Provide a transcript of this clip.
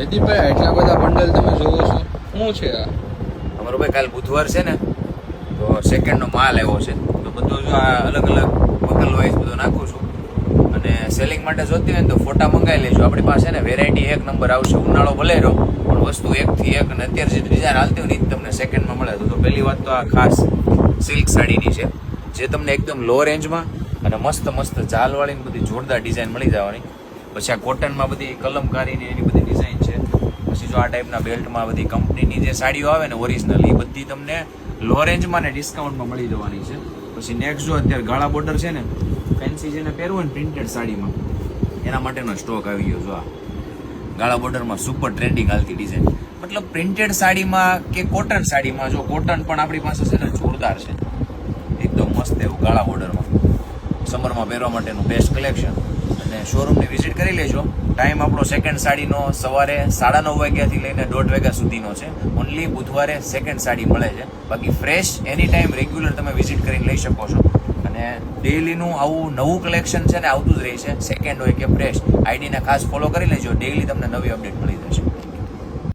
જયદીપભાઈ એટલા બધા બંડલ તમે જોવો છો, શું છે આ? અમારો ભાઈ કાલ બુધવાર છે ને, તો સેકન્ડનો માલ આવ્યો છે, તો બધું જો આ અલગ અલગ વકલ વાઇઝ બધું નાખું છું. અને સેલિંગ માટે જોતી હોય ને તો ફોટા મંગાવી લેજો. આપણી પાસે ને વેરાયટી એક નંબર આવશે. ઉનાળો ભલે રહ્યો પણ વસ્તુ એકથી એક, અને અત્યારે જે ડિઝાઇન હાલતી હોય ને એ તમને સેકન્ડમાં મળે. તો પહેલી વાત તો આ ખાસ સિલ્ક સાડીની છે, જે તમને એકદમ લો રેન્જમાં અને મસ્ત મસ્ત જાલવાળીની બધી જોરદાર ડિઝાઇન મળી જવાની. પછી આ કોટનમાં બધી કલમકારીની એની બધી ડિઝાઇન છે. પછી જો આ ટાઈપના બેલ્ટમાં બધી કંપનીની જે સાડીઓ આવે ને ઓરિજિનલ, એ બધી તમને લો રેન્જમાં ને ડિસ્કાઉન્ટમાં મળી જવાની છે. પછી નેક્સ્ટ જો અત્યારે ગાળા બોર્ડર છે ને, ફેન્સી જેને પહેરવું હોય ને પ્રિન્ટેડ સાડીમાં, એના માટેનો સ્ટોક આવી ગયો. જો આ ગાળા બોર્ડરમાં સુપર ટ્રેન્ડિંગ હાલતી ડિઝાઇન. મતલબ પ્રિન્ટેડ સાડીમાં કે કોટન સાડીમાં, જો કોટન પણ આપણી પાસે છે ને જોરદાર છે, એકદમ મસ્ત એવું ગાળા બોર્ડરમાં સમરમાં પહેરવા માટેનું બેસ્ટ કલેક્શન. અને શોરૂમની વિઝિટ કરી લેજો. ટાઈમ આપણો સેકન્ડ સાડીનો સવારે 9:30 વાગ્યાથી લઈને 1:30 વાગ્યા સુધીનો છે. ઓનલી બુધવારે સેકન્ડ સાડી મળે છે. બાકી ફ્રેશ એની ટાઈમ રેગ્યુલર તમે વિઝિટ કરીને લઈ શકો છો. અને ડેઈલીનું આવું નવું કલેક્શન છે ને આવતું જ રહે છે, સેકન્ડ હોય કે ફ્રેશ. આઈડીને ખાસ ફોલો કરી લેજો, ડેઈલી તમને નવી અપડેટ મળી જશે.